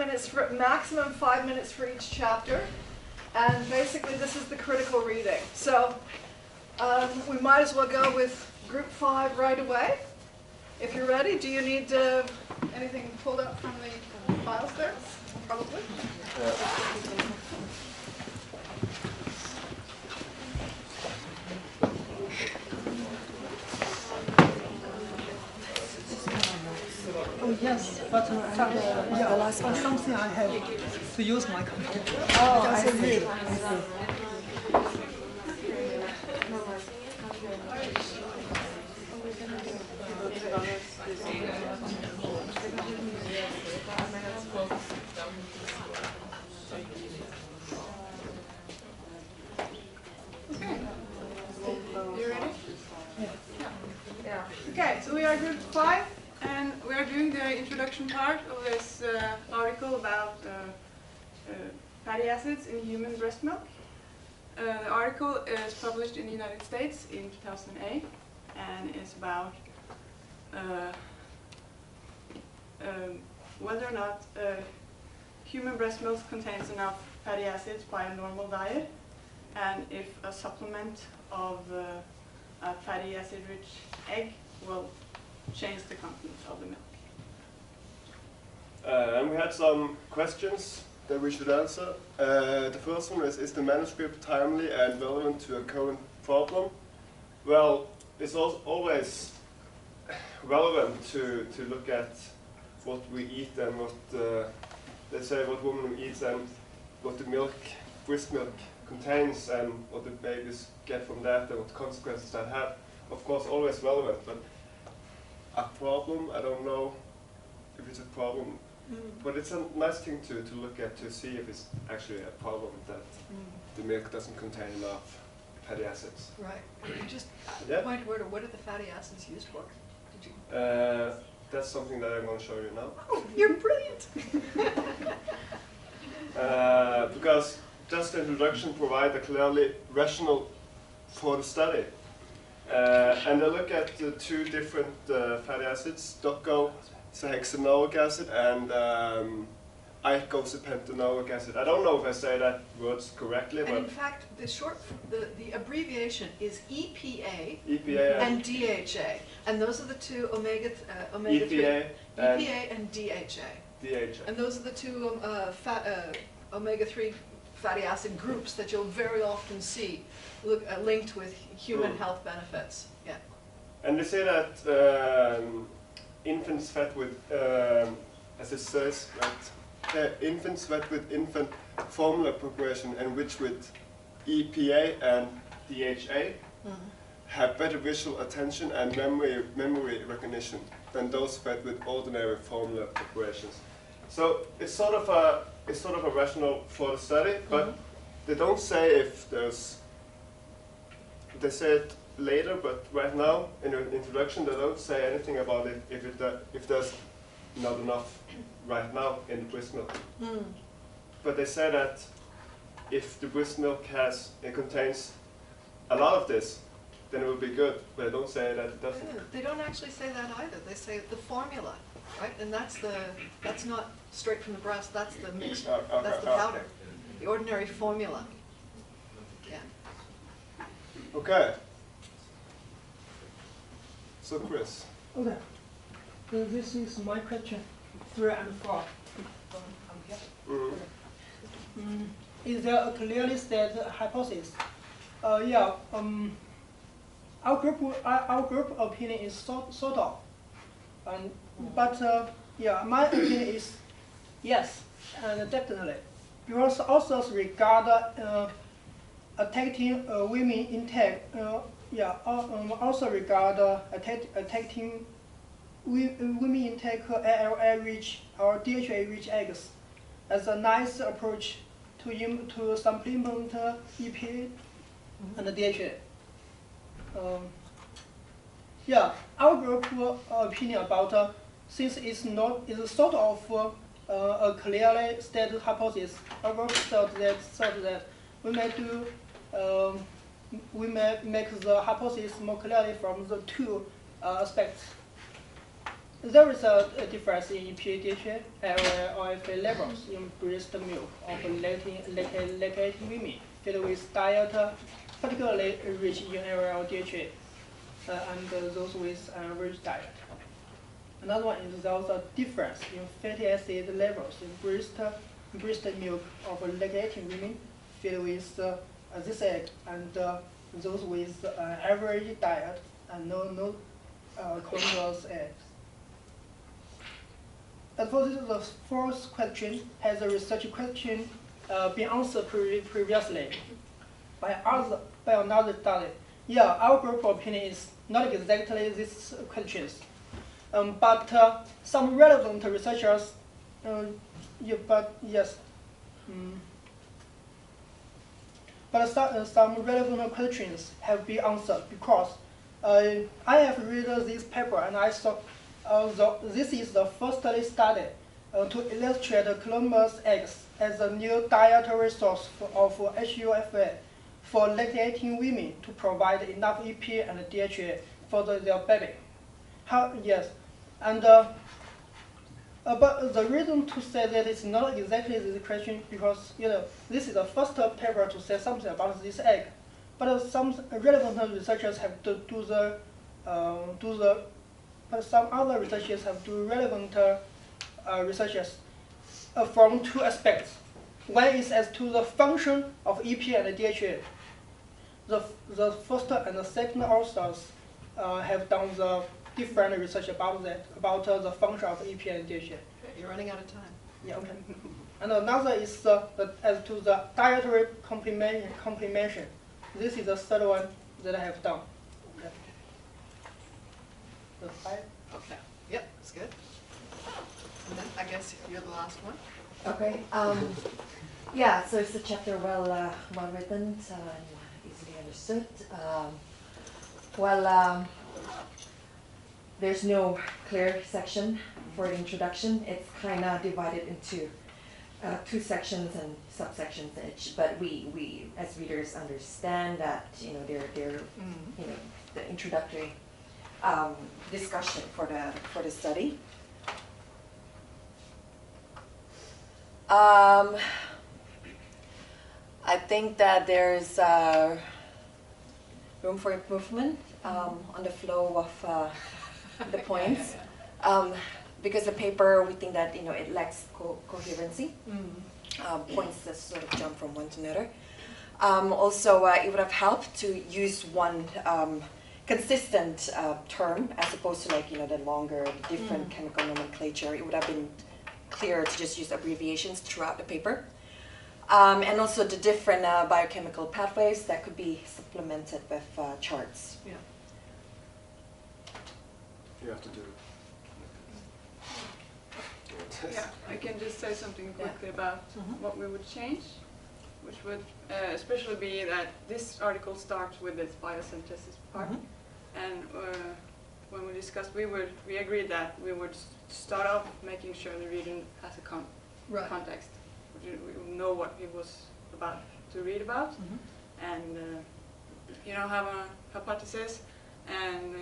minutes for maximum 5 minutes for each chapter, and basically this is the critical reading. So we might as well go with group 5 right away. If you're ready, do you need anything pulled up from the files there? Probably. Oh yes, but the last one, something I have to use my computer. Oh, I see. You ready? Yeah. Okay, so we are group 5, and we are doing the introduction part of this article about fatty acids in human breast milk. The article is published in the United States in 2008 and is about whether or not human breast milk contains enough fatty acids by a normal diet, and if a supplement of a fatty acid-rich egg will change the content of the milk. And we had some questions that we should answer. The first one is the manuscript timely and relevant to a current problem? Well, it's always relevant to look at what we eat and what, let's say, what woman eats and what the milk, breast milk, contains and what the babies get from that and what consequences that have. Of course, always relevant, but a problem, I don't know if it's a problem. But it's a nice thing to look at to see if it's actually a problem that the milk doesn't contain enough fatty acids. Right. Just Yeah. point of order, what are the fatty acids used for? Did you? That's something that I'm going to show you now. Oh, you're brilliant! Because just the introduction provides a clearly rationale for the study. And I look at the two different fatty acids, docosahexaenoic acid and icosapentaenoic acid. I don't know if I say that words correctly, And but in fact, the abbreviation is EPA, EPA and DHA, and those are the two omega-3. EPA and EPA and DHA. DHA. And those are the two omega-3 fatty acid groups that you'll very often see linked with human health benefits. Yeah. And they say that infants fed with, as it says, that infants fed with infant formula preparation enriched with EPA and DHA have better visual attention and memory recognition than those fed with ordinary formula preparations. So it's sort of a rationale for the study, but they don't say if there's. They say it later, but right now in the introduction they don't say anything about it if there's not enough right now in the breast milk. But they say that if the breast milk contains a lot of this, then it will be good. But they don't say that it doesn't. They don't actually say that either. They say the formula, right? And that's not straight from the breast. That's the mixed. That's the powder, the ordinary formula. Yeah. Okay. So Chris. Okay. So this is my question 3 and 4. Is there a clearly stated hypothesis? Yeah. Our group opinion is sort of, but yeah, my opinion is yes, and definitely. Because authors regard attacking women intake. Also regard attacking women intake ALA-rich or DHA-rich eggs as a nice approach to supplement EPA and DHA. Yeah, our group opinion about since it's sort of a clearly stated hypothesis. Our group thought that we may make the hypothesis more clearly from the two aspects. There is a difference in EPA DHA and OFA levels in breast milk of lactating women filled with diet particularly rich in aerial DHA and those with an average diet. Another one is there's a difference in fatty acid levels in breast milk of lactating women filled with this egg and those with an average diet and no colonial eggs. As for the fourth question, has a research question been answered previously by another study? Yeah, our group opinion is not exactly these questions, but some relevant researchers, but some relevant questions have been answered because I have read this paper and I saw this is the first study to illustrate Columbus eggs as a new dietary source of HUFA for lactating women to provide enough EPA and DHA for their baby. But the reason to say that it's not exactly this question because this is the first paper to say something about this egg, but some relevant researchers have to but some other researchers have do relevant researches from two aspects. One is as to the function of EPA and DHA. The first and the second authors have done the different research about that, about the function of EPA and DHA. Okay, you're running out of time. Yeah, okay. And another is as to the dietary complementation. This is the third one that I have done. Okay. The five. Okay. Yep, that's good. And then I guess you're the last one. Okay. Yeah. So it's a chapter well written and easily understood. There's no clear section for the introduction. It's kind of divided into two sections and subsections each. But we as readers understand that they're the introductory discussion for the study. I think that there's room for improvement on the flow of the points, because the paper we think that it lacks coherency. Points that sort of jump from one to another. Also, it would have helped to use one consistent term as opposed to the longer, different chemical nomenclature. It would have been clearer to just use abbreviations throughout the paper. And also the different biochemical pathways that could be supplemented with charts. Yeah. You have to do it. Yeah, I can just say something quickly about what we would change, which would especially be that this article starts with this biosynthesis part, and when we discussed, we agreed that we would start off making sure the reader has a context, we know what he was about to read about, and have a hypothesis, and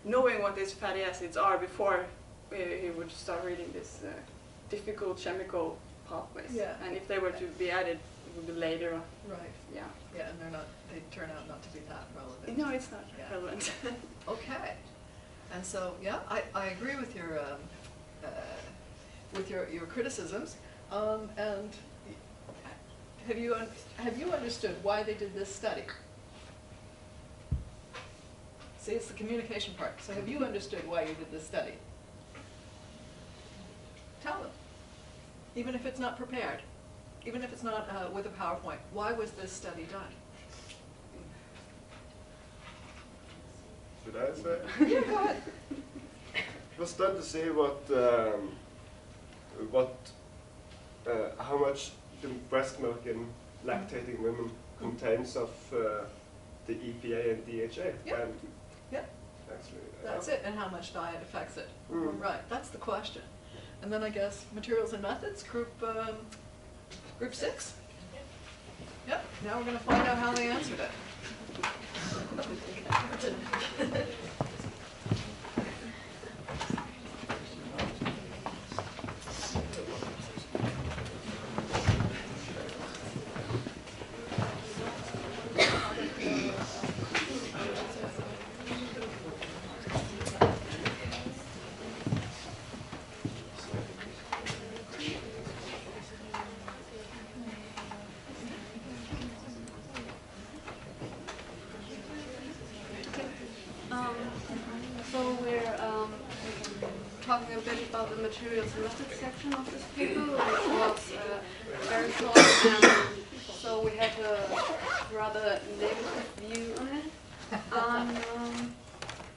knowing what these fatty acids are before he would start reading this difficult chemical pathways. Yeah. And if they were to be added, it would be later on. Right. Yeah. Yeah, and they turn out not to be that relevant. No, it's not relevant. Okay. And so, yeah, I agree with your criticisms. And have you understood why they did this study? See, it's the communication part. So have you understood why you did this study? Tell them. Even if it's not prepared, even if it's not with a PowerPoint, why was this study done? Should I say? Yeah, go ahead. It was done to see how much the breast milk in lactating women contains of the EPA and DHA. Yeah. And Yeah. actually, That's it, and how much diet affects it. Right, that's the question. And then I guess materials and methods, group 6. Yep, now we're going to find out how they answered it. materials and methods section of this paper, which was very short, and so we had a rather negative view on it.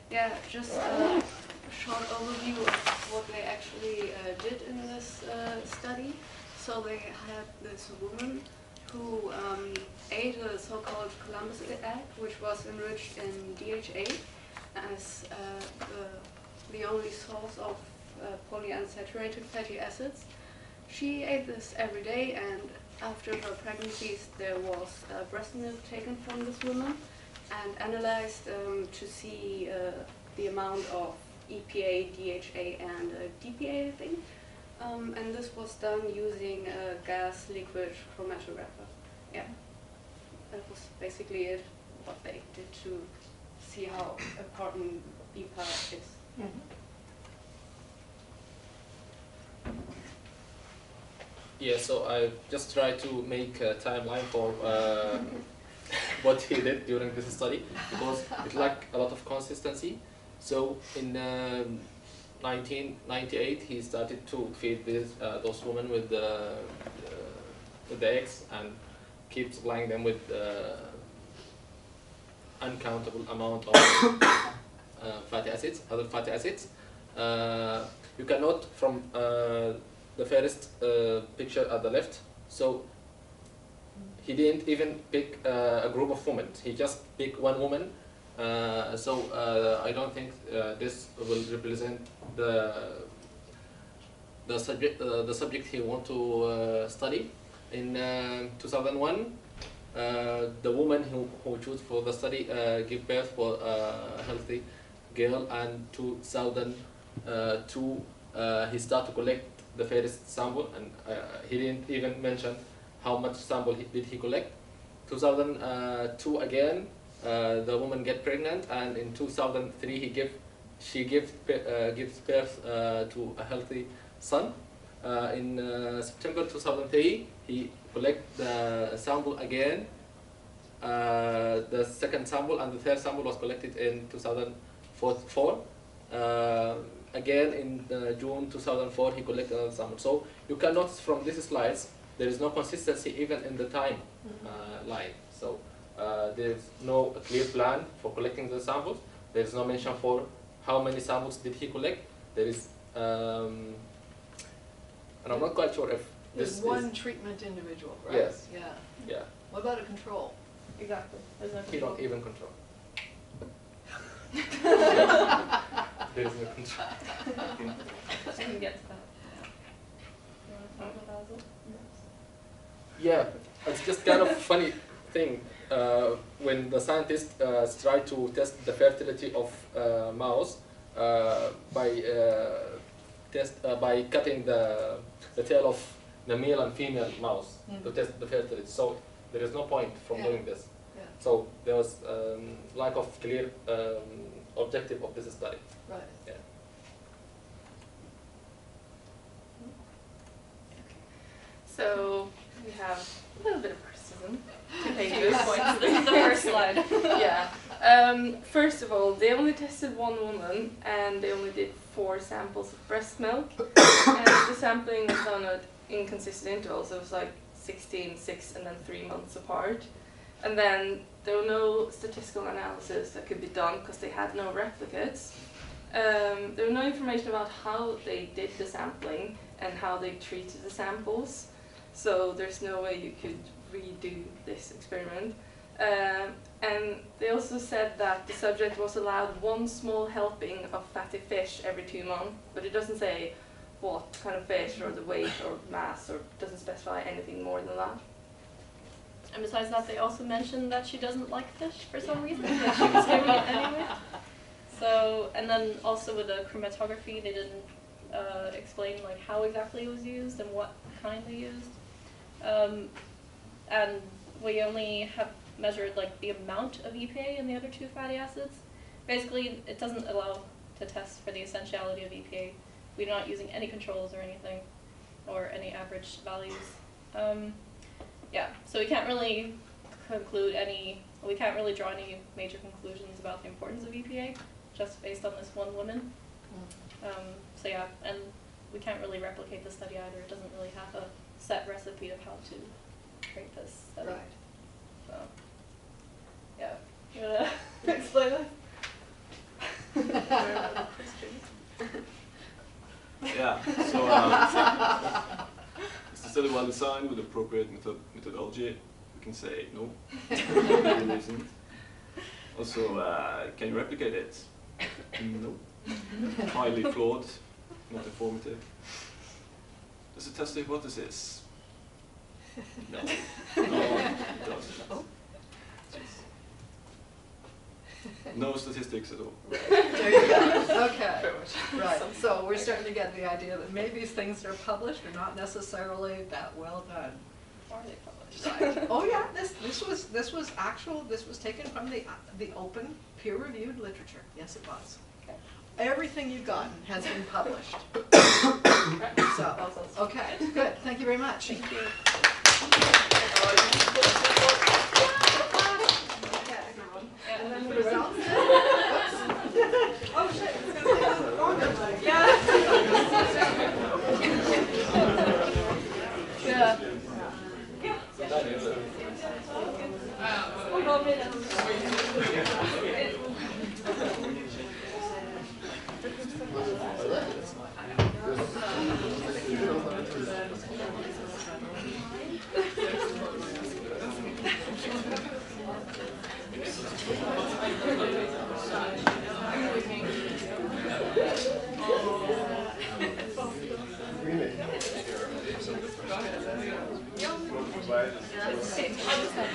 Yeah, just a short overview of what they actually did in this study. So they had this woman who ate a so-called Columbus egg, which was enriched in DHA as the only source of polyunsaturated fatty acids. She ate this every day, and after her pregnancies there was breast milk taken from this woman and analyzed to see the amount of EPA, DHA, and DPA, I think. And this was done using a gas liquid chromatographer. Yeah, that was basically it, what they did to see how important EPA is. Yeah, so I just tried to make a timeline for what he did during this study, because it lacked a lot of consistency. So in 1998, he started to feed those women with the eggs and keep supplying them with uncountable amount of fatty acids, other fatty acids. You can note from the first picture at the left. So he didn't even pick a group of women. He just picked one woman. So I don't think this will represent the subject he want to study. In 2001, the woman who chose for the study gave birth for a healthy girl, and 2002 he started to collect the first sample, and he didn't even mention how much sample did he collect. 2002 again, the woman get pregnant, and in 2003 she gives birth to a healthy son. In September 2003, he collect the sample again. The second sample and the third sample was collected in 2004. Again in June 2004, he collected another sample. So you can notice from these slides, there is no consistency even in the time line. So there is no clear plan for collecting the samples. There is no mention for how many samples did he collect. There is, and I'm not quite sure if There's one treatment individual, right? Yes. Yeah. Yeah. What about a control? Exactly. There's no He don't even control. There is no control. So you can get to that. You want to talk about Basil? Yeah, it's just kind of funny thing when the scientists try to test the fertility of mouse by cutting the tail of the male and female mouse to test the fertility. So there is no point from doing this. Yeah. So there was lack of clear objective of this study. Right. Yeah. So we have a little bit of criticism to take those points. This is the first slide. Yeah. First of all, they only tested one woman, and they only did 4 samples of breast milk. And the sampling was done at inconsistent intervals. It was like 16, 6, and then 3 months apart. And then there were no statistical analysis that could be done because they had no replicates. There was no information about how they did the sampling and how they treated the samples. So there's no way you could redo this experiment. And they also said that the subject was allowed 1 small helping of fatty fish every 2 months, but it doesn't say what kind of fish or the weight or mass, or doesn't specify anything more than that. And besides that, they also mentioned that she doesn't like fish for some reason, but she was giving it anyway. So, and then also with the chromatography, they didn't explain like how exactly it was used and what kind they used. And we only have measured like the amount of EPA in the other 2 fatty acids. Basically, it doesn't allow to test for the essentiality of EPA. We're not using any controls or anything, or any average values. Yeah, so we can't really conclude we can't really draw any major conclusions about the importance of EPA, just based on this one woman. So yeah, and we can't really replicate the study either. It doesn't really have a set recipe of how to create this study. Right. So, yeah. You wanna explain this? Yeah, so is the study well designed with appropriate methodology? We can say no, it isn't. Also, can you replicate it? No. Highly flawed, not informative. Does it test the hypothesis? No. No, it doesn't. No statistics at all. There you go. Okay. Right. So we're starting to get the idea that maybe things that are published are not necessarily that well done. Are they published? Right. Oh yeah. This was taken from the open peer-reviewed literature. Yes, it was. Okay. Everything you've gotten has been published. So okay. Good. Thank you very much. Thank you. And then the results. Oh shit, it's gonna take a little longer. Yeah.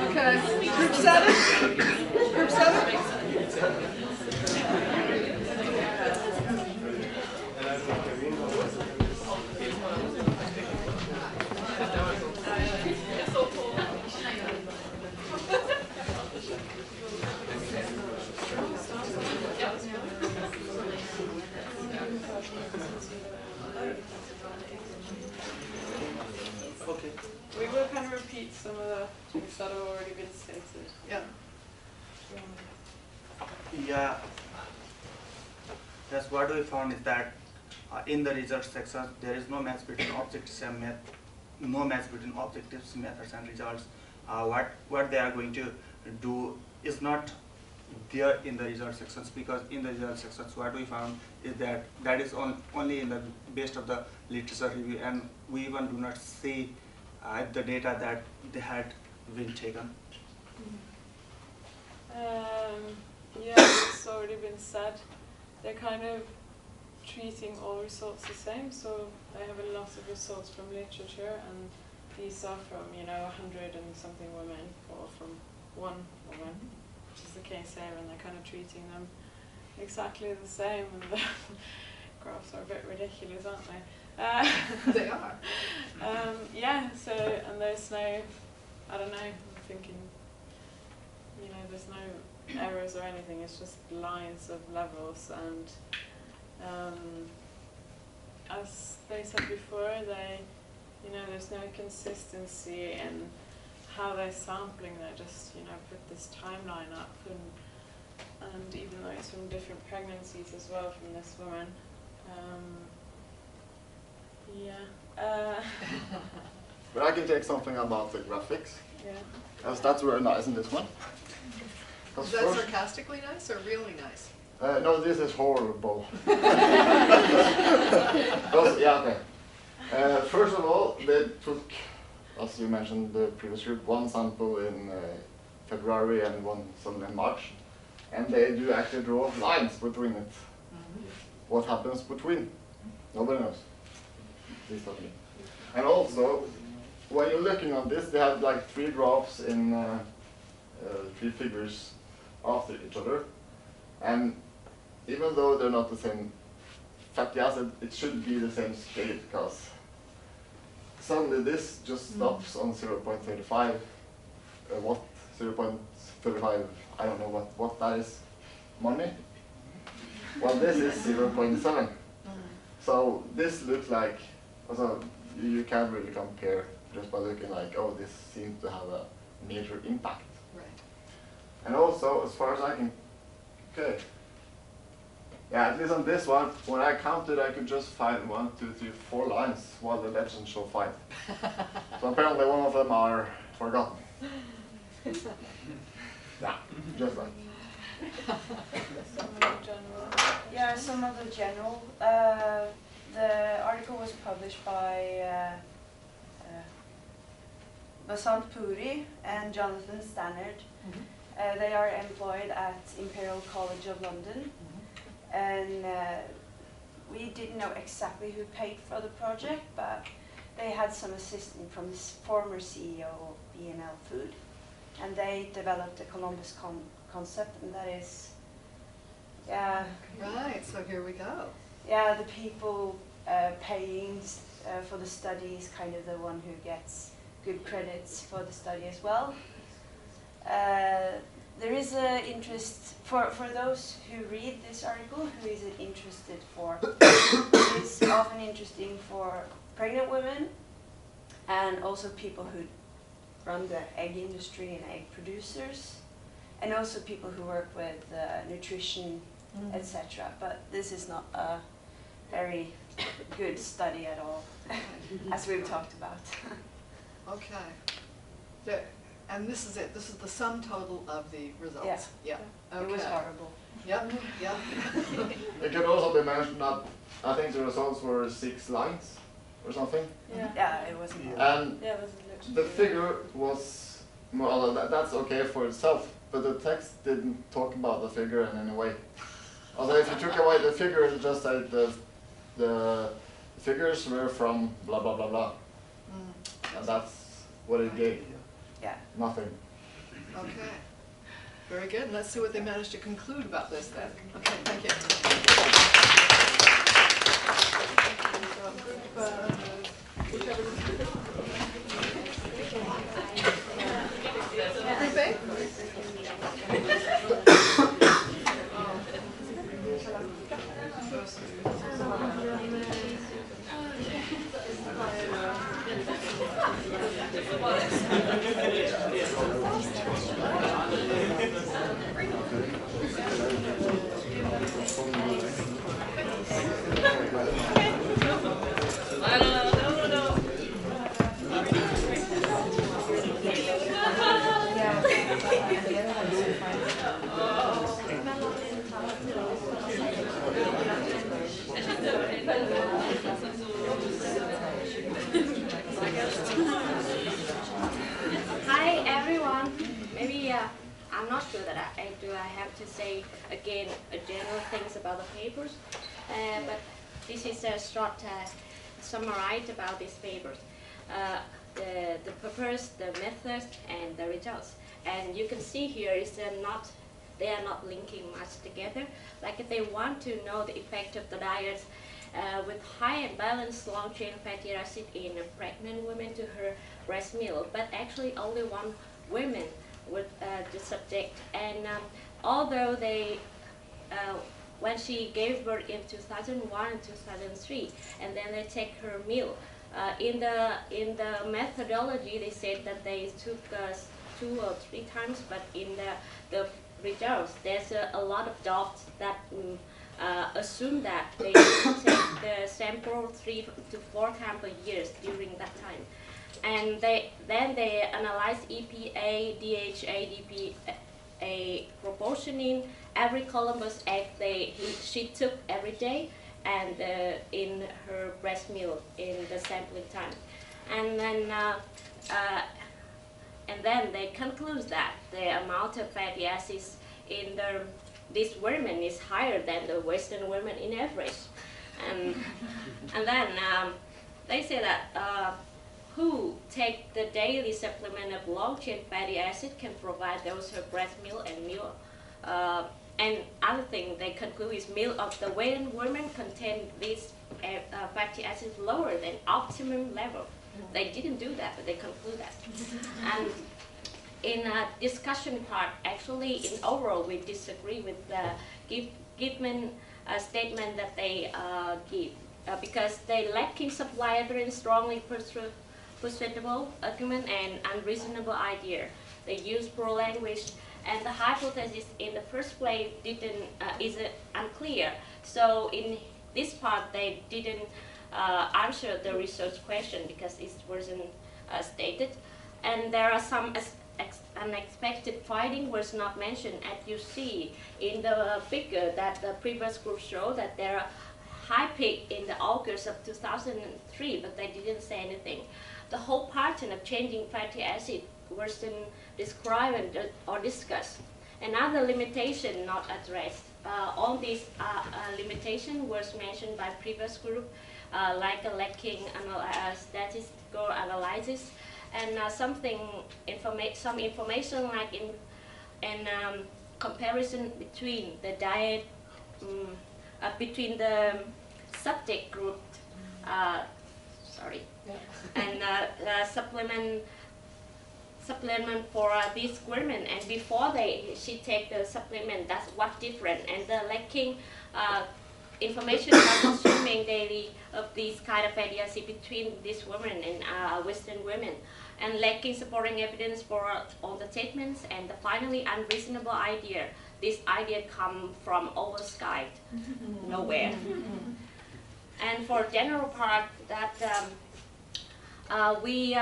Okay. Group 7. Group 7. Okay. We will kind of repeat some of the things that have already been stated. Yeah. Yeah, that's what we found is that in the results section there is no match between objectives and no match between objectives, methods, and results. What they are going to do is not there in the result sections, because in the result sections what we found is that that is only in the based of the literature review, and we even do not see the data that they had been taken. Yeah, it's already been said. They're kind of treating all results the same, so they have a lot of results from literature, and these are from, 100 and something women, or from one woman, which is the case here, and they're kind of treating them exactly the same, and the graphs are a bit ridiculous, aren't they? They are. Yeah, so, and there's no, I don't know, I'm thinking, there's no errors or anything, it's just lines of levels, and as they said before, there's no consistency in how they're sampling. They just put this timeline up, and even though it's from different pregnancies as well from this woman, But I can take something about the graphics, yeah. because that's very nice in this one. Is that sarcastically nice or really nice? No, this is horrible. Okay. First of all, they took, as you mentioned the previous group, one sample in February and one sample in March, and they do actually draw lines between it. What happens between? Nobody knows. Please tell me. And also, when you're looking on this, they have like 3 graphs in 3 figures after each other, and even though they're not the same fatty acid, it should be the same scale, because suddenly this just stops on 0.35. What 0.35? I don't know what that is. Money? Well, this is 0.7. So this looks like, also you can't really compare just by looking like, oh, this seems to have a major impact. Right. And also, as far as I can, okay, Yeah, at least on this one, when I counted, I could just find 1, 2, 3, 4 lines, while the legend show 5. So apparently one of them are forgotten. Yeah, just that. Yeah, some of the general. The article was published by Basant Puri and Jonathan Stannard. They are employed at Imperial College of London. And we didn't know exactly who paid for the project, but they had some assistance from the former CEO of B&L Food. And they developed the Columbus concept, and that is, yeah. Right, so here we go. Yeah, the people paying for the study is kind of the one who gets good credits for the study as well. There is an interest for those who read this article, who is interested for. It's often interesting for pregnant women and also people who run the egg industry and egg producers, and also people who work with nutrition, etc. But this is not a very good study at all, as we've talked about. Okay. And this is it. This is the sum total of the results. Yeah. Okay. It was horrible. Yep. Yep. It could also be mentioned that I think the results were 6 lines or something. Yeah, it wasn't. And Yeah, it wasn't. the figure was, well, that's okay for itself, but the text didn't talk about the figure in any way. Although if you took away the figure, it just said the figures were from blah blah blah blah. And that's what it gave. Yeah. Nothing. Okay. Very good. Let's see what they managed to conclude about this then. Okay, thank you. Hi everyone. Maybe I'm not sure that I have to say again general things about the papers, but this is a short summary about these papers. The purpose, the methods, and the results. And you can see here is they are not linking much together. Like they want to know the effect of the diet with high and balanced long-chain fatty acid in a pregnant woman to her breast milk, but actually only one woman with the subject. And although they, when she gave birth in 2001 and 2003, and then they take her milk, in the methodology they said that they took 2 or 3 times, but in the results there's a lot of doubts that assume that they take the sample 3 to 4 times per year during that time. And then they analyze EPA, DHA, DPA proportion in every Columbus egg she took every day, and in her breast milk in the sampling time. And then they conclude that the amount of fatty acids in these women is higher than the Western women in average. And then they say that who take the daily supplement of long-chain fatty acid can provide those her breast milk and milk. And other thing they conclude is milk of the Western women contain these fatty acids lower than optimum level. They didn't do that, but they conclude that. And in a discussion part, actually in overall we disagree with the given statement that they give because they lacking supply evidence, strongly persuadable argument and unreasonable idea. They use poor language and the hypothesis in the first place is unclear. So in this part, they didn't answer the research question because it wasn't stated, and there are some unexpected finding was not mentioned. As you see in the figure that the previous group showed, that there are high peak in the August of 2003, but they didn't say anything. The whole pattern of changing fatty acid wasn't described or discussed. Another limitation not addressed. All these limitation was mentioned by previous group, like a lacking statistical analysis, and some information like in comparison between the diet, between the subject group, and supplement for these women, and before she take the supplement, that's what different, and the lacking information about consuming daily of these kind of fatty acid between these women and Western women, and lacking supporting evidence for all the statements, and finally unreasonable idea. This idea come from oversight, nowhere. And for general part, that we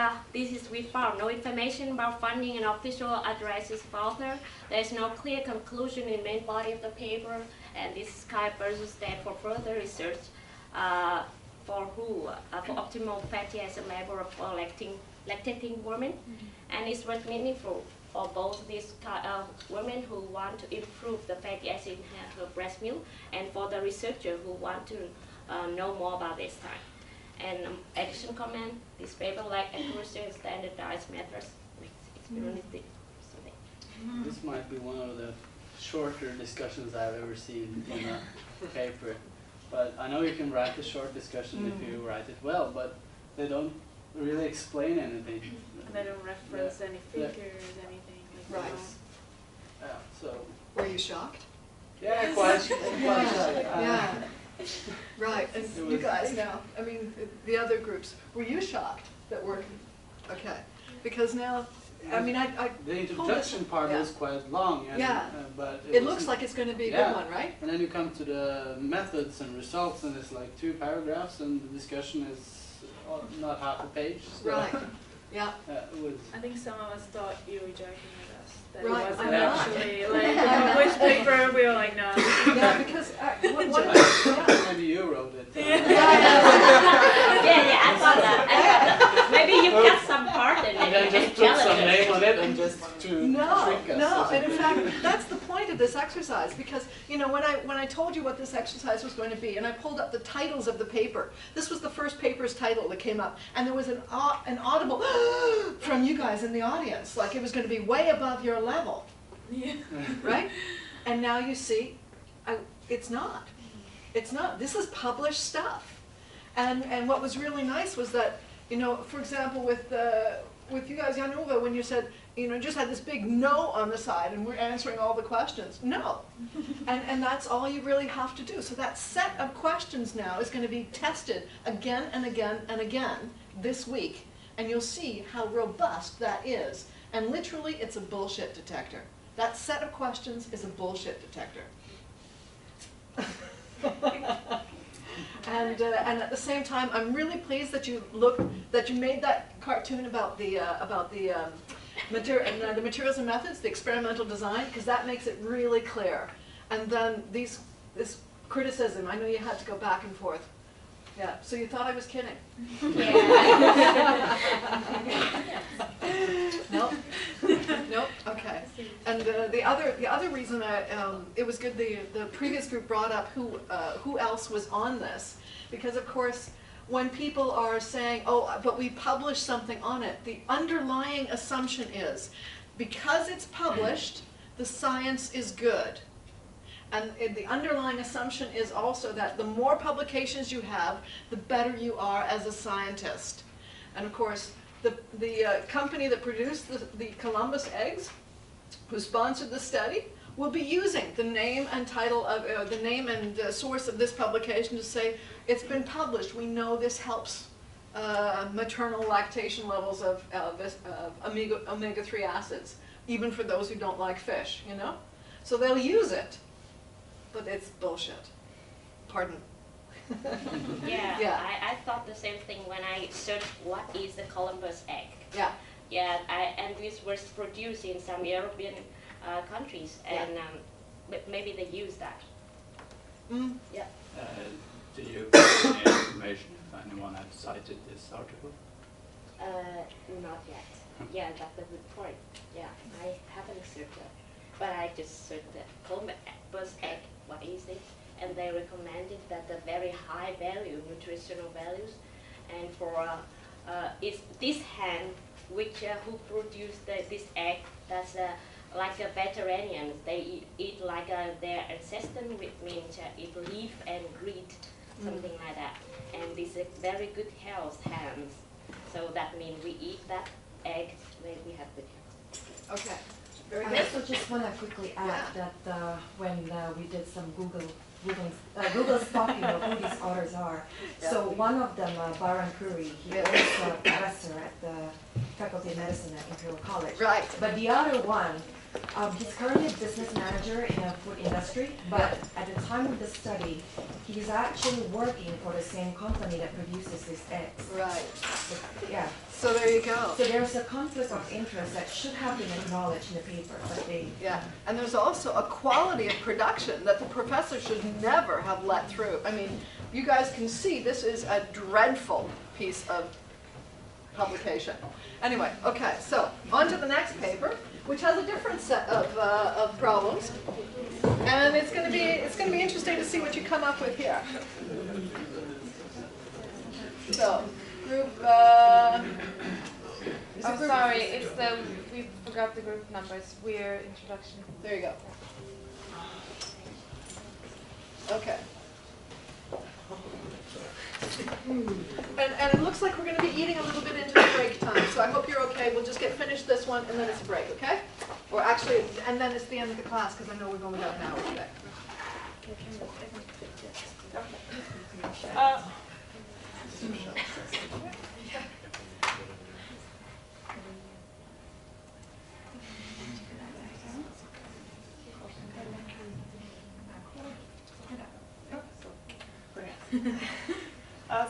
found no information about funding and official addresses for author. There's no clear conclusion in main body of the paper, and this kind of versus that for further research for optimal fatty acid level for lactating women, and it's very meaningful for both these women who want to improve the fatty acid in her breast milk, and for the researcher who want to know more about this time. And additional comment, this paper lack accuracy and standardized methods makes experimenting. This might be one of the shorter discussions I've ever seen in a paper. But I know you can write a short discussion if you write it well, but they don't really explain anything. And they don't reference any figures, anything like Right. Yeah, so. Were you shocked? Yeah, quite shocked. Yeah. Right, and you guys now, I mean, the other groups, were you shocked that we're, okay, because now, I mean, the introduction part was quite long, and, but it looks like it's going to be a good one, right? And then you come to the methods and results, and it's like 2 paragraphs, and the discussion is not half a page. So right. Yeah. I think some of us thought you were joking with us. That right. it wasn't actually like a published paper. We were like, no. Yeah, because maybe you wrote it. Yeah, I thought that. Maybe you cut some part in it. And then just put some name on it and just to trick us. No, and in fact, that's the point of this exercise, because you know when I told you what this exercise was going to be, and I pulled up the titles of the paper. This was the first paper's title that came up, and there was an audible from you guys in the audience, like it was going to be way above your level, right? And now you see, it's not. It's not. This is published stuff, and what was really nice was that, you know, for example, with you guys, Jan-Ove, when you said, you know, just had this big no on the side and we're answering all the questions. No. And that's all you really have to do. So that set of questions now is going to be tested again and again and again this week, and you'll see how robust that is. And literally, it's a bullshit detector. That set of questions is a bullshit detector. And at the same time, I'm really pleased that you made that cartoon about the materials and methods, the experimental design, because that makes it really clear. And then this criticism, I know you had to go back and forth. Yeah, so you thought I was kidding? Nope. Nope. Okay. And the other reason it was good the previous group brought up who else was on this, because of course when people are saying, oh, but we published something on it, the underlying assumption is because it's published, the science is good. And the underlying assumption is also that the more publications you have, the better you are as a scientist. And of course, the company that produced the Columbus eggs, who sponsored the study, will be using the name and title of the name and source of this publication to say it's been published. We know this helps maternal lactation levels of omega-3 acids. even for those who don't like fish, you know? So they'll use it, but it's bullshit. Pardon. Yeah, I thought the same thing when I searched what is the Columbus egg. Yeah. Yeah, and this was produced in some European countries, and maybe they use that. Mm. Yeah. Do you have any information if anyone had cited this article? Not yet. Yeah, that's a good point. Yeah, I haven't searched that, but I just searched the Columbus egg. What is it? And they recommended that the very high value, nutritional values, and for it's this hen which who produced this egg. That's like a veterinarians. They eat like their ancestor, which means eat leaf and grit, something like that. And this is very good health hens. So that means we eat that egg, we have good health. Okay. Very I good. also just want to quickly add that when we did some Google stalking of who these authors are. So one of them, Baron Curry, he was a professor at the Faculty of Medicine at Imperial College. Right. But the other one, he's currently a business manager in the food industry, but at the time of the study, he's actually working for the same company that produces these eggs. Right. Yeah. So there you go. So there's a conflict of interest that should have been acknowledged in the paper, but they... Yeah, and there's also a quality of production that the professor should never have let through. I mean, you guys can see this is a dreadful piece of publication. Anyway, okay, so on to the next paper, which has a different set of problems, and it's going to be interesting to see what you come up with here. So, group. Sorry, it's we forgot the group number. It's weird introduction. There you go. Okay. And it looks like we're going to be eating a little bit into the break time, so I hope you're okay. We'll just finished this one, and then it's a break, okay? Or actually, and then it's the end of the class, because I know we're going about an hour today.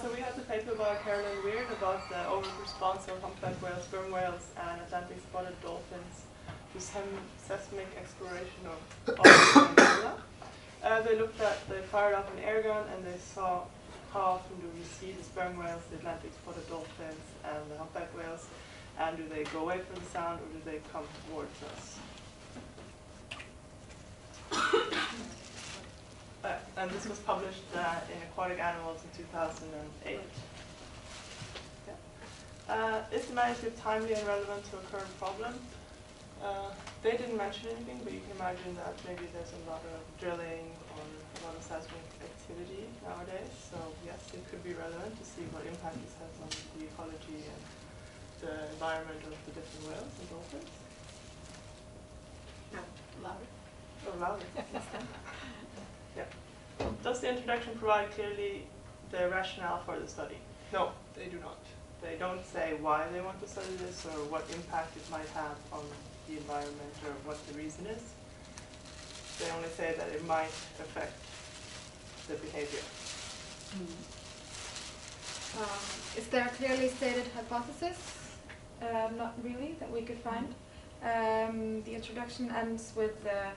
So we have the paper by Caroline Weird about the over-response of humpback whales, sperm whales, and Atlantic spotted dolphins to seismic exploration of Angola. They fired up an air gun and they saw how often do we see the sperm whales, the Atlantic spotted dolphins, and the humpback whales, and do they go away from the sound or do they come towards us? And this was published in Aquatic Animals in 2008. Yeah. Is the manuscript timely and relevant to a current problem? They didn't mention anything, but you can imagine that maybe there's a lot of drilling or a lot of seismic activity nowadays. So yes, it could be relevant to see what impact this has on the ecology and the environment of the different whales and dolphins. No, louder. Oh, louder. Yeah. Does the introduction provide clearly the rationale for the study? No, they do not. They don't say why they want to study this or what impact it might have on the environment or what the reason is. They only say that it might affect the behavior. Is there a clearly stated hypothesis? Not really, that we could find. The introduction ends with the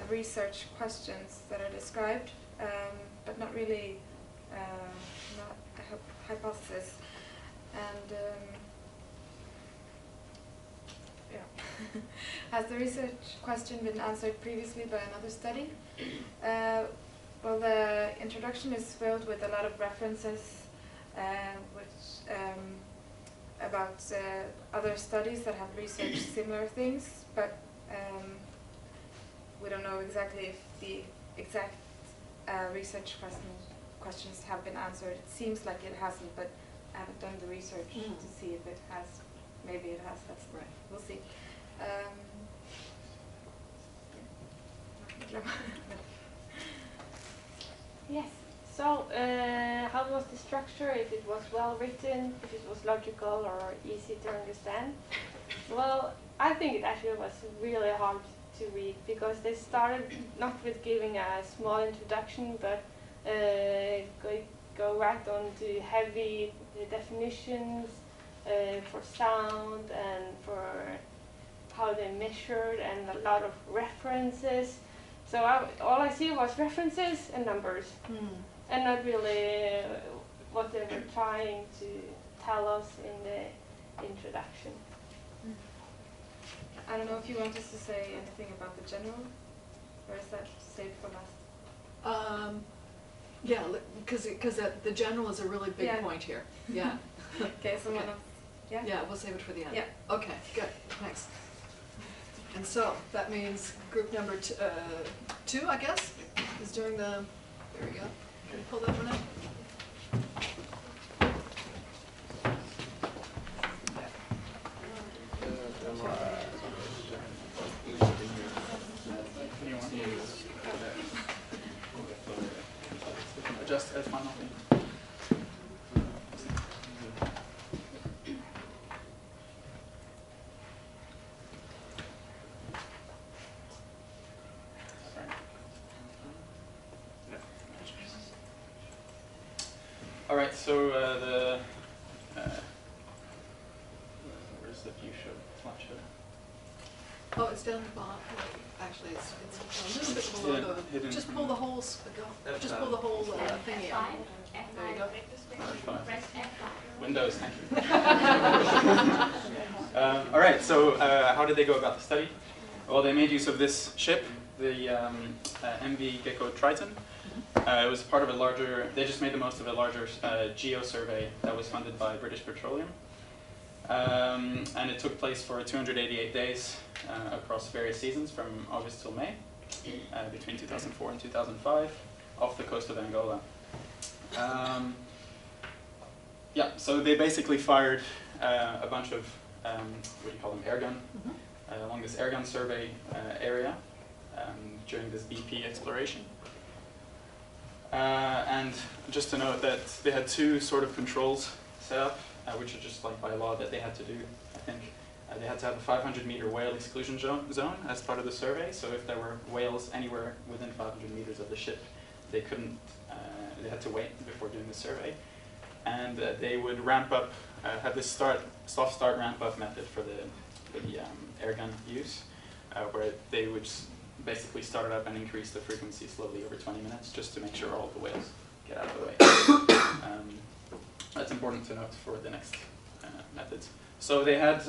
research questions that are described, but not really not a hypothesis. And yeah, has the research question been answered previously by another study? Well, the introduction is filled with a lot of references, which about other studies that have researched similar things, but we don't know exactly if the exact research questions have been answered. It seems like it hasn't, but I haven't done the research to see if it has. Maybe it has. That's right. We'll see. Yes. So, how was the structure? If it was well written, if it was logical or easy to understand? Well, I think it actually was really hard to read because they started not with giving a small introduction, but go right on to heavy definitions for sound and for how they measured, and a lot of references. So all I see was references and numbers, and not really what they were trying to tell us in the introduction. I don't know if you want us to say anything about the general, or is that saved for last? Yeah, because the general is a really big point here. Yeah. Okay, someone else. Yeah? Yeah, we'll save it for the end. Yeah. Okay, good, thanks. And so, that means group number two, I guess, is doing the, there we go. Can you pull that one up? Just as one thing. All right, so where's the view show? Slideshow. Oh, it's down the bottom. Actually, it's a little bit below the. Just pull the whole. Just pull the whole thingy out. There you go. Windows, thank you. All right, so how did they go about the study? Well, they made use of this ship, the MV Gecko Triton. It was part of a larger, they just made the most of a larger geo survey that was funded by British Petroleum. And it took place for 288 days across various seasons from August till May, between 2004 and 2005, off the coast of Angola. Yeah, so they basically fired a bunch of, what do you call them, airgun, along this airgun survey area during this BP exploration. And just to note that they had two sort of controls set up, which are just like by law that they had to do, I think. They had to have a 500-meter whale exclusion zone as part of the survey, so if there were whales anywhere within 500 meters of the ship, they couldn't, they had to wait before doing the survey. And they would ramp up, have this soft start ramp up method for the airgun use, where they would basically start it up and increase the frequency slowly over 20 minutes just to make sure all the whales get out of the way. That's important to note for the next methods. So they had,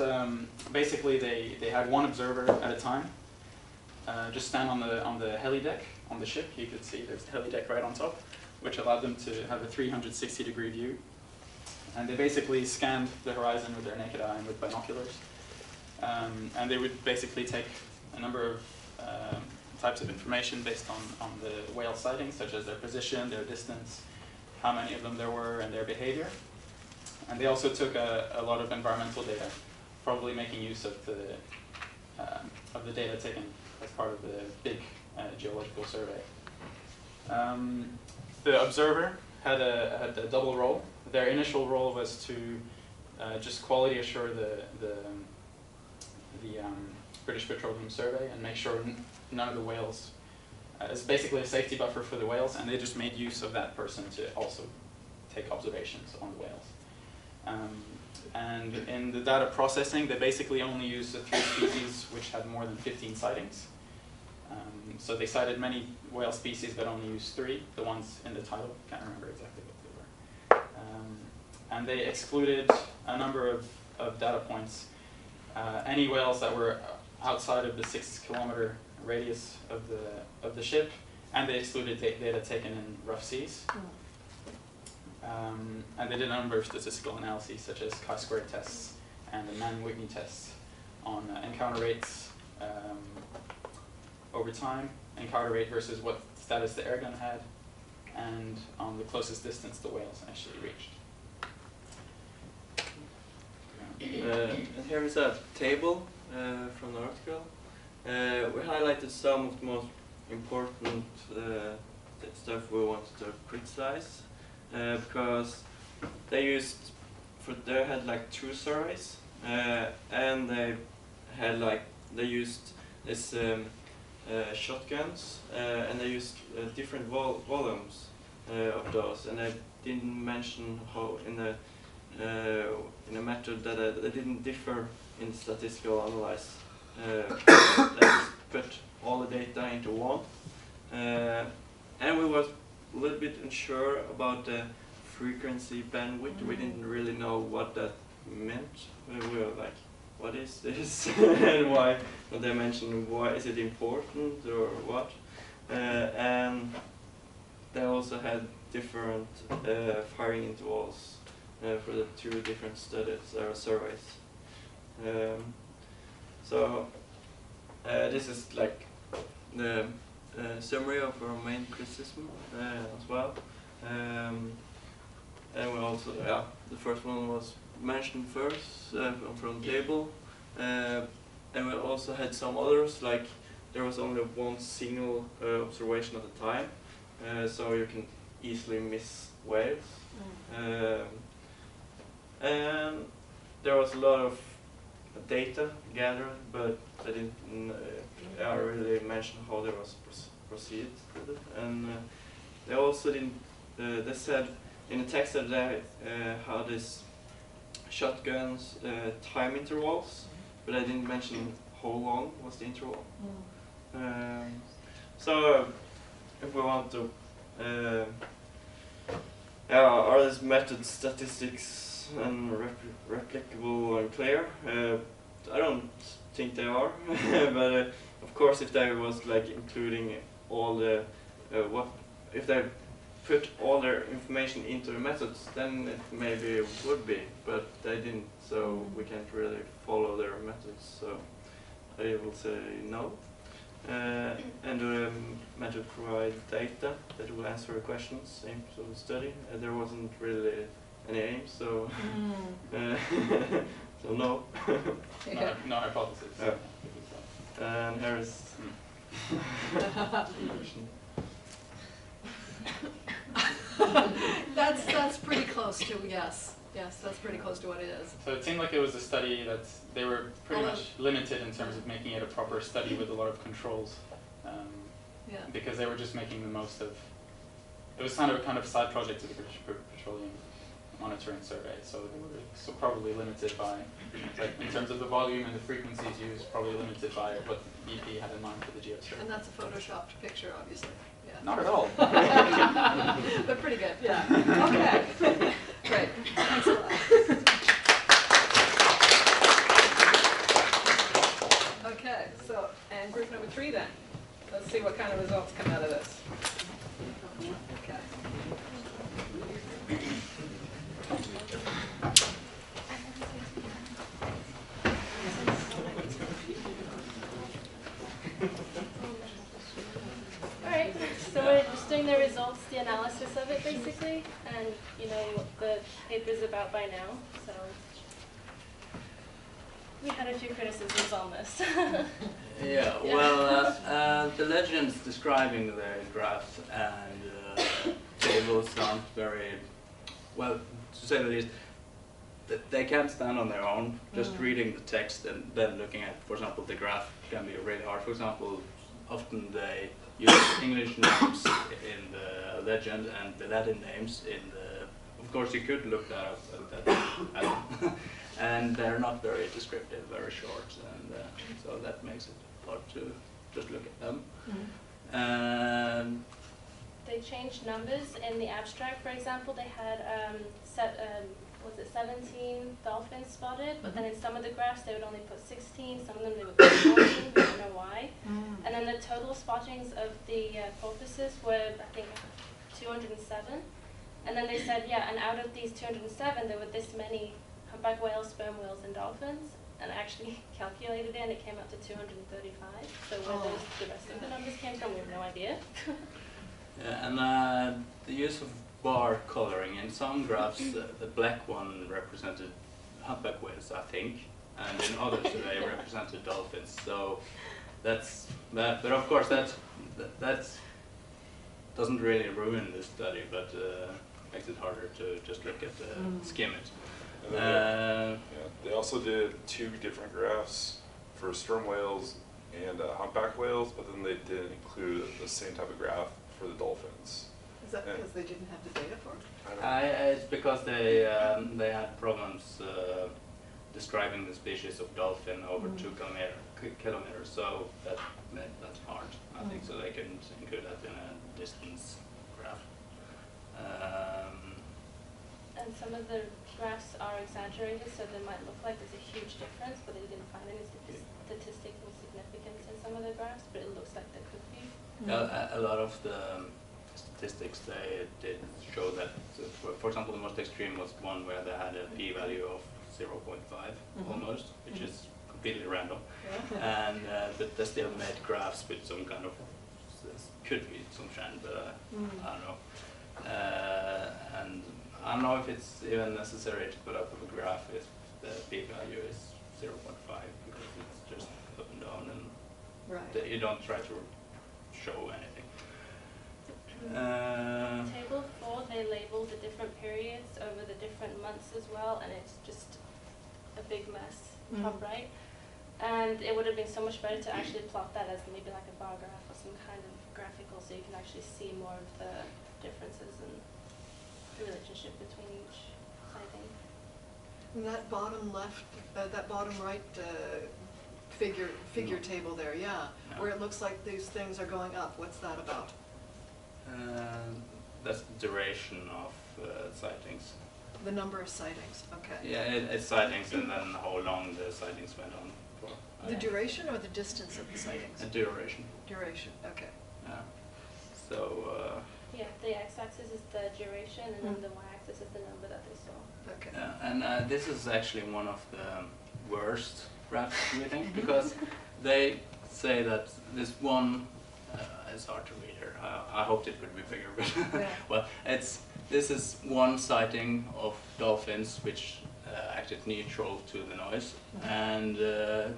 basically they had one observer at a time, just stand on the heli deck on the ship. You could see there's the heli deck right on top, which allowed them to have a 360-degree view. And they basically scanned the horizon with their naked eye and with binoculars. And they would basically take a number of types of information based on the whale sightings, such as their position, their distance, how many of them there were, and their behavior. And they also took a lot of environmental data, probably making use of the data taken as part of the big geological survey. The observer had a double role. Their initial role was to just quality assure the British Petroleum survey and make sure none of the whales, it's basically a safety buffer for the whales, and they just made use of that person to also take observations on the whales. And in the data processing, they basically only used the 3 species which had more than 15 sightings. So they cited many whale species, but only used 3, the ones in the title. Can't remember exactly what they were. And they excluded a number of data points. Any whales that were outside of the 6-kilometer radius of the ship, and they excluded data taken in rough seas. And they did a number of statistical analyses, such as chi-square tests and the Mann-Whitney tests on encounter rates over time, encounter rate versus what status the airgun had, and on the closest distance the whales actually reached. And here is a table from the article. We highlighted some of the most important stuff we wanted to criticize, because they had like 2 surveys, and they had like, they used this shotguns, and they used different volumes of those, and I didn't mention how in a method that they didn't differ in statistical analysis. They just put all the data into one, and we were a little bit unsure about the frequency bandwidth. We didn't really know what that meant. We were like, what is this? And why? And they mentioned, why is it important or what? And they also had different firing intervals for the two different studies or surveys. So this is like the summary of our main criticism as well. And we also, the first one was mentioned first from the table, and we also had some others, like there was only one single observation at a time, so you can easily miss whales. And there was a lot of data gathered, but they didn't really mention how they was proceed with it. And they also didn't, they said in the text that they how this shotguns time intervals, but I didn't mention how long was the interval. So if we want to, are these methods statistics and replicable and clear? I don't think they are, but of course if they was like including all the, if they put all their information into the methods, then it maybe would be, but they didn't, so we can't really follow their methods, so I will say no. And the method provide data that will answer the questions, aims of the study. There wasn't really any aims, so so no. No hypothesis. And here is That's pretty close to yes. Yes, that's pretty close to what it is. So it seemed like it was a study that they were pretty much limited in terms of making it a proper study with a lot of controls, because they were just making the most of. It was kind of a side project to the British Petroleum Monitoring Survey, so they were probably limited by, like in terms of the volume and the frequencies used, probably limited by what BP had in mind for the geosurvey. And that's a photoshopped picture, obviously. Yeah. Not at all. But pretty good, yeah. Okay. Great. Thanks a lot. Okay, so, and group number 3 then. Let's see what kind of results come out of this. Okay. Alright, so we're just doing the results, the analysis of it basically, and you know what the paper's about by now, so we had a few criticisms on this. Yeah, well, the legends describing the graphs and tables sound very, well, to say the least, they can't stand on their own. Just reading the text and then looking at, for example, the graph can be really hard. For example, often they use English names in the legend and the Latin names in the, of course you could look that up, and they're not very descriptive, very short, and so that makes it hard to just look at them. They changed numbers in the abstract, for example. They had was it 17 dolphins spotted, but then in some of the graphs they would only put 16, some of them they would put 14, we don't know why. And then the total spottings of the porpoises were, I think, 207. And then they said, yeah, and out of these 207 there were this many humpback whales, sperm whales, and dolphins. And I actually calculated it and it came up to 235. So where the rest of the numbers came from, we have no idea. Yeah, and the use of bar coloring in some graphs, the black one represented humpback whales, I think, and in others they represented dolphins. So that's that. But of course that doesn't really ruin the study, but makes it harder to just look at skim it. Yeah, they also did 2 different graphs for sperm whales and humpback whales, but then they didn't include the same type of graph for the dolphins. Is that because they didn't have the data for it? It's because they had problems describing the species of dolphin over 2 kilometers, so that's hard, I think, so they couldn't include that in a distance graph. And some of the graphs are exaggerated, so they might look like there's a huge difference, but they didn't find any statistical significance in some of the graphs, but it looks like there could be. A lot of the statistics they did show that, for example, the most extreme was one where they had a p-value of 0.5 almost, which is completely random, and but they still made graphs with some kind of, could be some trend, but I don't know. And I don't know if it's even necessary to put up a graph if the p-value is 0.5, because it's just up and down, and you don't try to show anything. Table 4, they label the different periods over the different months as well, and it's just a big mess, top right. And it would have been so much better to actually plot that as maybe like a bar graph or some kind of graphical, so you can actually see more of the differences and the relationship between each sighting. And that bottom left, that bottom right figure table there, where it looks like these things are going up. What's that about? That's the duration of sightings. The number of sightings, okay. Yeah, it's sightings and then how long the sightings went on for. The duration or the distance of the sightings? The duration. Duration, okay. Yeah. So. Yeah, the x-axis is the duration, and then the y-axis is the number that they saw. Okay. And this is actually one of the worst graphs, we think, because they say that this one, it's hard to read here. I hoped it would be bigger, but well, this is one sighting of dolphins which acted neutral to the noise, and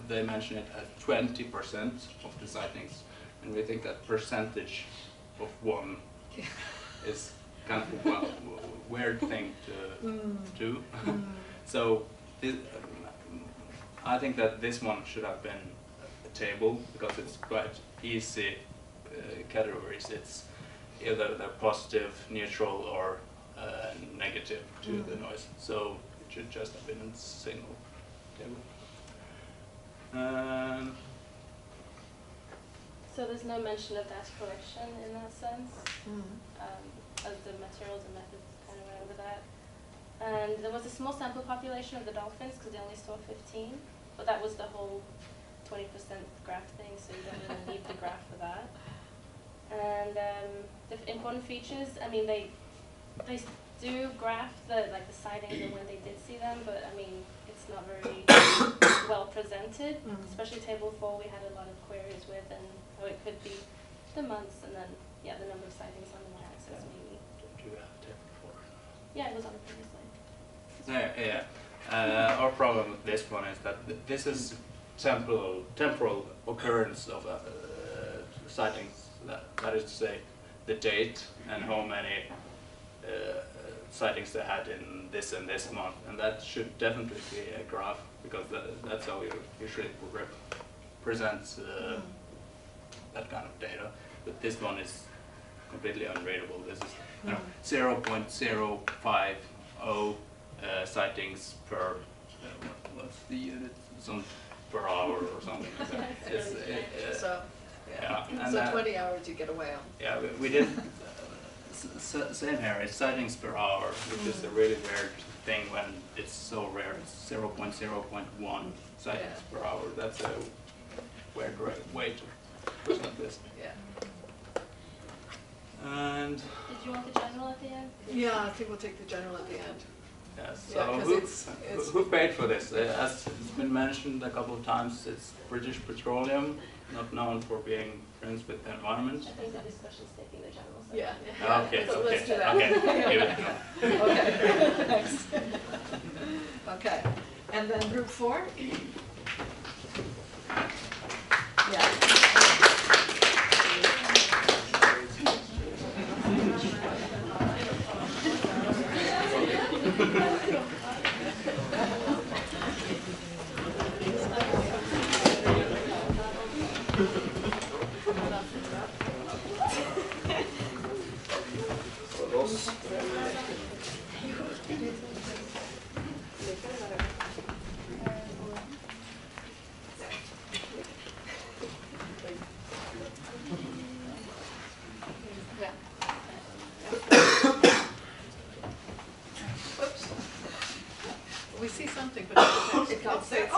they mention it as 20% of the sightings, and we think that percentage of one is kind of a weird thing to do. So I think that this one should have been a table, because it's quite easy categories. It's either they're positive, neutral, or negative to the noise. So it should just have been a single table. So there's no mention of data collection in that sense, as the materials and methods kind of went over that. And there was a small sample population of the dolphins, because they only saw 15, but that was the whole 20% graph thing, so you don't really need the graph for that. And the important features, I mean, they do graph the sightings and when they did see them, but I mean, it's not very well presented, especially table 4 we had a lot of queries with, and how it could be the months, and then, yeah, the number of sightings on the y-axis maybe. Do you have table 4? Yeah, it was on the previous slide. Our problem with this one is that this is temporal occurrence of sightings. That is to say, the date and how many sightings they had in this and this month, and that should definitely be a graph, because that's how you usually present that kind of data. But this one is completely unreadable. This is 0.050 sightings per what's the unit? Some per hour or something like that. So 20 hours you get a whale. Yeah, we did same here. It's sightings per hour, which is a really weird thing when it's so rare. It's 0.0.1 sightings per hour. That's a weird way to present this. Yeah. And did you want the general at the end? Yeah, I think we'll take the general at the end. Yes. So who paid for this? As it's been mentioned a couple of times, it's British Petroleum, not known for being friends with the environment. I think the discussion's taking the general side. Yeah. Okay. So let's do that. Okay. Give it a go. Okay. Thanks. Okay. And then group 4.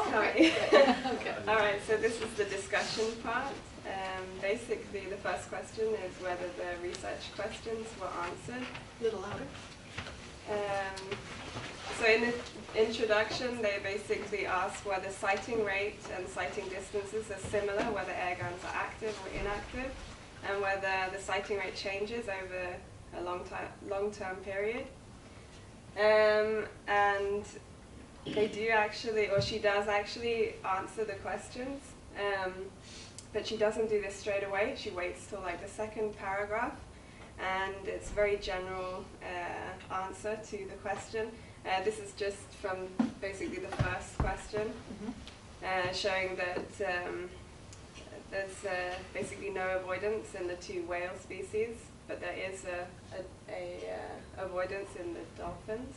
Oh, Sorry. okay. All right, so this is the discussion part. Basically, the first question is whether the research questions were answered. A little louder. So in the introduction, they basically ask whether sighting rate and sighting distances are similar, whether air guns are active or inactive, and whether the sighting rate changes over a long-term period. And they do actually, or she does actually answer the questions, but she doesn't do this straight away. She waits till like the second paragraph, and it's a very general answer to the question. This is just from basically the first question, showing that there's basically no avoidance in the 2 whale species, but there is a avoidance in the dolphins.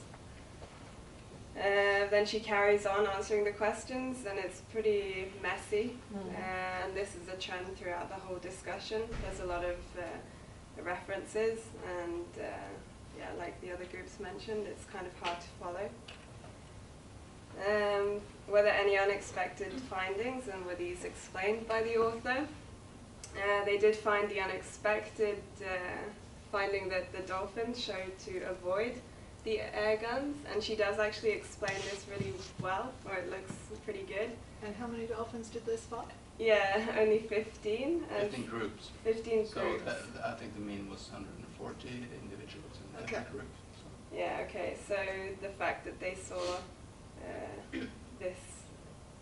Then she carries on answering the questions, and it's pretty messy. And this is a trend throughout the whole discussion. There's a lot of references, and yeah, like the other groups mentioned, it's kind of hard to follow. Were there any unexpected findings, and were these explained by the author? They did find the unexpected finding that the dolphins showed to avoid the air guns, and she does actually explain this really well, or it looks pretty good. And how many dolphins did they spot? Yeah, only 15. 15 groups. 15 so groups. I think the mean was 140 individuals in that group. So. Yeah, okay, so the fact that they saw this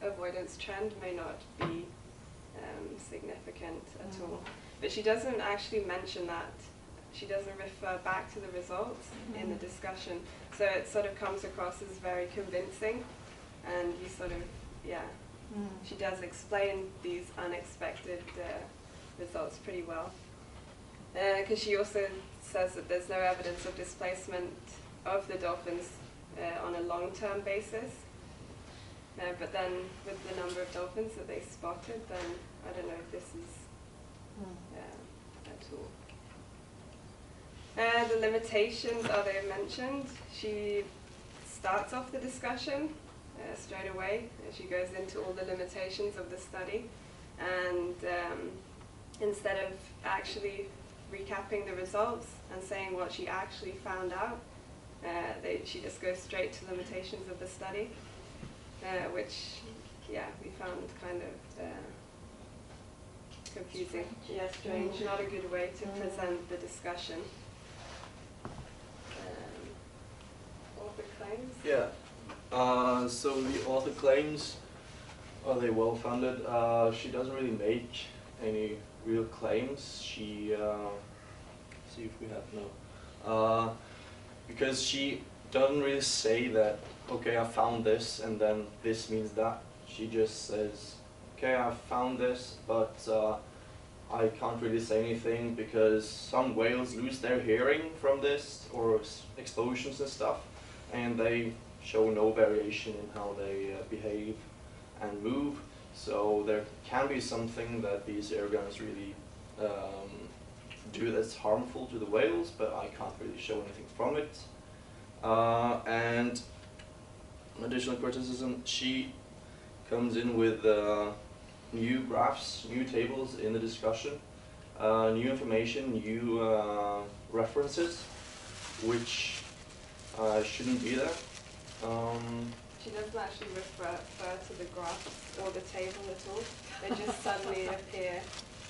avoidance trend may not be significant at all. But she doesn't actually mention that. She doesn't refer back to the results in the discussion. So it sort of comes across as very convincing, and you sort of, yeah, she does explain these unexpected results pretty well. Because she also says that there's no evidence of displacement of the dolphins on a long-term basis. But then with the number of dolphins that they spotted, then I don't know if this is at all. The limitations are they mentioned. She starts off the discussion straight away. She goes into all the limitations of the study, and instead of actually recapping the results and saying what she actually found out, she just goes straight to limitations of the study, which, yeah, we found kind of confusing. Yeah, strange. Not a good way to present the discussion. Author claims? Yeah. So the author claims, are they well funded? She doesn't really make any real claims. She, see if we have no. Because she doesn't really say that, okay, I found this and then this means that. She just says, okay, I found this, but I can't really say anything because some whales lose their hearing from this, or explosions and stuff, and they show no variation in how they behave and move. So there can be something that these air guns really do that's harmful to the whales, but I can't really show anything from it. And additional criticism, she comes in with new graphs, new tables in the discussion, new information, new references, which shouldn't be there. She doesn't actually refer to the graphs or the table at all. They just suddenly appear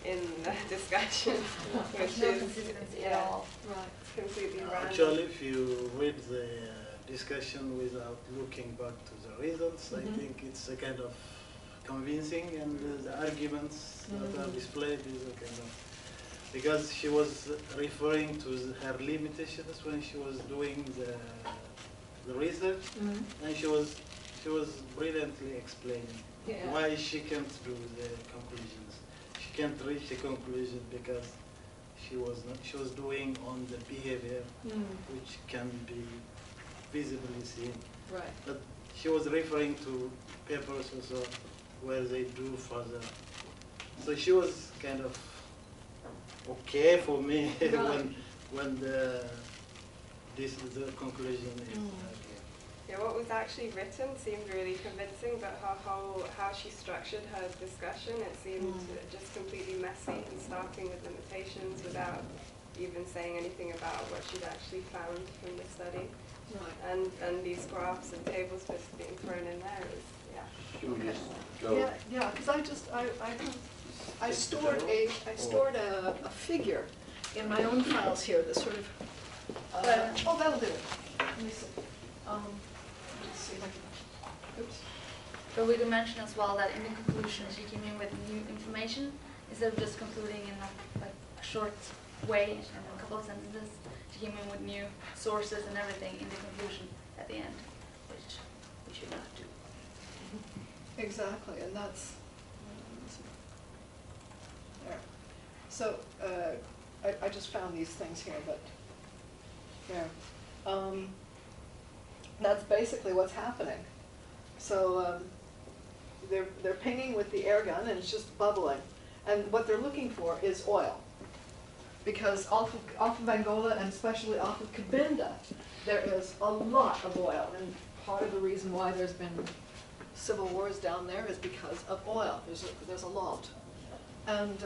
in the discussion, which is completely random. Actually, if you read the discussion without looking back to the results, I think it's a kind of convincing, and the arguments that are displayed is a kind of, because she was referring to her limitations when she was doing the research, and she was brilliantly explaining why she can't do the conclusions. She can't reach the conclusion because she was doing on the behavior which can be visibly seen. Right. But she was referring to papers also where they do further. So she was kind of okay for me when the conclusion is okay. Yeah, what was actually written seemed really convincing, but how she structured her discussion, it seemed just completely messy and starting with limitations without even saying anything about what she'd actually found from the study. Right. And these graphs and tables just being thrown in there is, yeah. Should we just go? Yeah, because I stored a figure in my own files here that sort of, oh, that'll do it. Let me see. Let's see if I can, oops. But we do mention as well that in the conclusion she came in with new information instead of just concluding in a short way in a couple of sentences. She came in with new sources and everything in the conclusion at the end, which we should not do. Exactly, and that's there. So I just found these things here, but there. That's basically what's happening. So they're pinging with the air gun, and it's just bubbling. And what they're looking for is oil, because off of Angola, and especially off of Cabinda, there is a lot of oil. And part of the reason why there's been civil wars down there is because of oil. There's a lot, and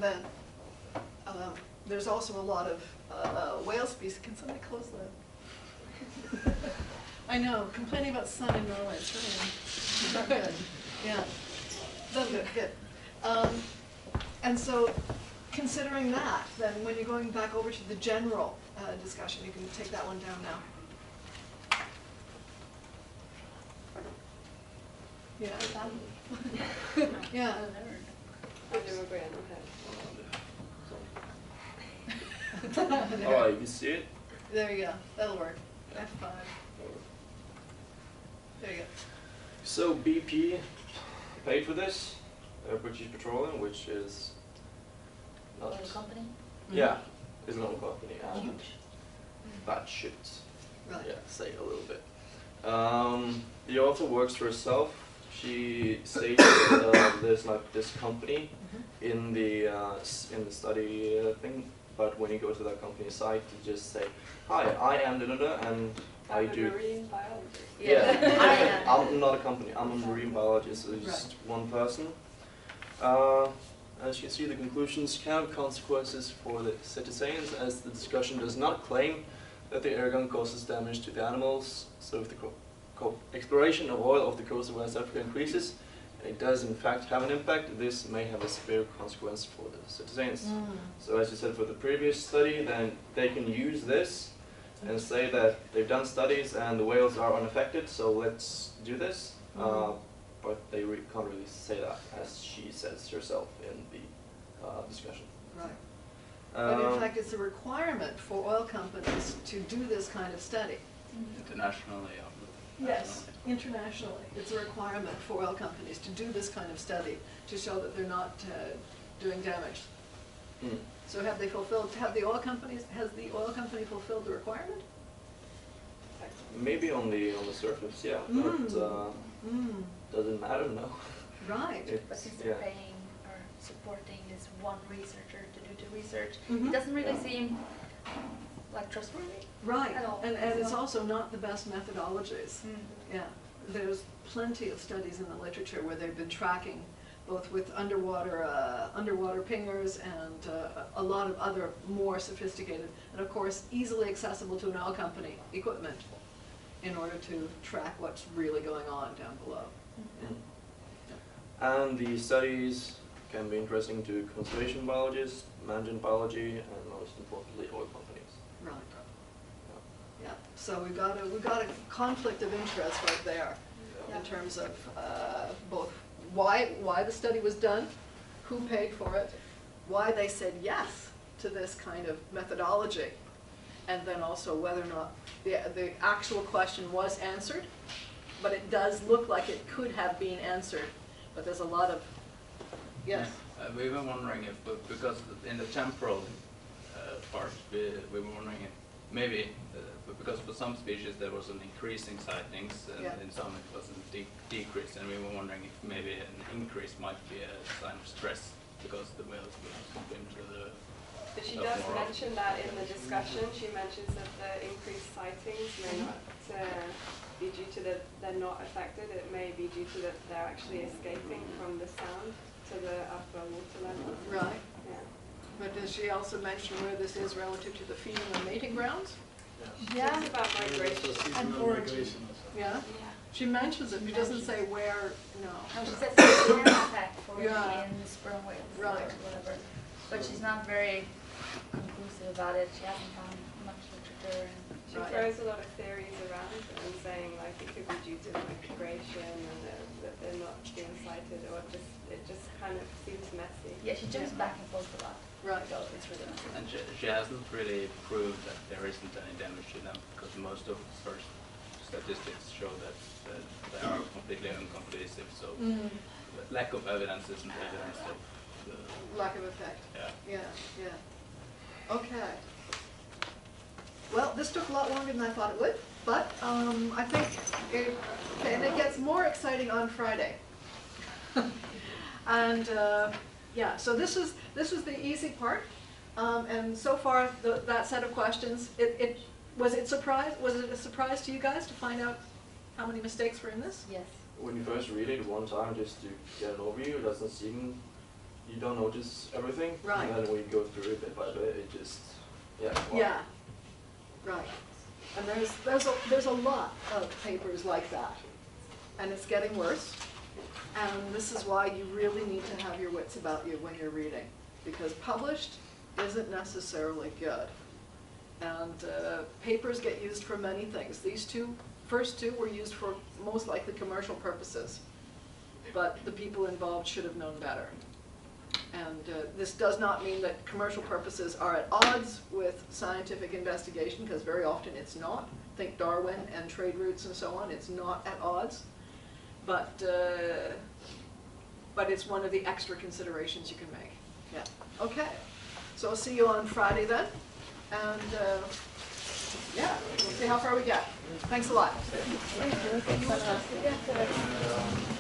then there's also a lot of whale species. Can somebody close that? I know, complaining about sun in Norway. It's not good. Yeah, doesn't it? Good. And so, considering that, then when you're going back over to the general discussion, you can take that one down now. Yeah. Yeah. Oh, you can see it? There you go. That'll work. F5. There you go. So BP paid for this, British Petroleum, which is not... Oil company? Yeah, it's an oil company. And that should say a little bit. The author works for herself. She states there's like this company in the study thing, but when you go to that company site, you just say, "Hi, I am da-da-da, and I do." Marine biologist. Yeah, I'm not a company. I'm a marine biologist. So just one person. As you can see, the conclusions can have consequences for the citizens, as the discussion does not claim that the airgun causes damage to the animals. So if the exploration of oil off the coast of West Africa increases, and it does in fact have an impact, this may have a severe consequence for the citizens. So as you said for the previous study, then they can use this and say that they've done studies and the whales are unaffected, so let's do this. But they can't really say that, as she says herself in the discussion. Right. But in fact, it's a requirement for oil companies to do this kind of study. Internationally. Yes, internationally. It's a requirement for oil companies to do this kind of study to show that they're not doing damage. So have they fulfilled, has the oil company fulfilled the requirement? Maybe on the surface, yeah. But doesn't matter, no. Right. But since they're paying or supporting this one researcher to do the research, it doesn't really seem like trustworthy. Right, at all. and it's also not the best methodologies. Yeah, there's plenty of studies in the literature where they've been tracking both with underwater pingers and a lot of other more sophisticated and of course easily accessible to an oil company equipment in order to track what's really going on down below. And the studies can be interesting to conservation biologists, management biology, and most importantly oil companies. Right. Yeah. So we've got a conflict of interest right there in terms of both why the study was done, who paid for it, why they said yes to this kind of methodology, and then also whether or not the actual question was answered. But it does look like it could have been answered. But there's a lot of, yes? We were wondering if, because in the temporal part, we were wondering if maybe, because for some species there was an increase in sightings, and in some it was a decrease, and we were wondering if maybe an increase might be a sign of stress, because the whales will slip into the... But she does mention that in the discussion. She mentions that the increased sightings may not be due to that they're not affected. It may be due to that they're actually escaping from the sound to the upper water level. Right. Yeah. But does she also mention where this is relative to the feeding and mating grounds? Yeah. It's about migration. And foraging. Yeah? She mentions it, she doesn't say where, no. No, she says it's an effect for Yeah. in sperm whales Right. or whatever. But she's not very conclusive about it. She hasn't found much literature. She throws a lot of theories around and saying like it could be due to migration and that they're not being sighted, or it just kind of seems messy. Yeah, she jumps back and forth a lot. Right. So it's really messy. And she hasn't really proved that there isn't any damage to them, because most of her statistics show that they are completely unconclusive. So lack of evidence isn't evidence of the Lack of effect. Yeah. Yeah, yeah. Okay. Well, this took a lot longer than I thought it would, but I think okay, and it gets more exciting on Friday. And yeah, so this was the easy part, and so far that set of questions, was it a surprise to you guys to find out how many mistakes were in this? Yes. When you first read it one time, just to get an overview, it doesn't seem, you don't notice everything. Right. And then when you go through it bit by bit, it just, yeah. Wow. Yeah. Right. And there's a lot of papers like that, and it's getting worse. And this is why you really need to have your wits about you when you're reading, because published isn't necessarily good. And papers get used for many things. These first two were used for most likely commercial purposes, but the people involved should have known better. And this does not mean that commercial purposes are at odds with scientific investigation, because very often it's not. Think Darwin and trade routes and so on, it's not at odds. But it's one of the extra considerations you can make. Yeah. Okay. So I'll see you on Friday then. And yeah, we'll see how far we get. Thanks a lot. Thank you.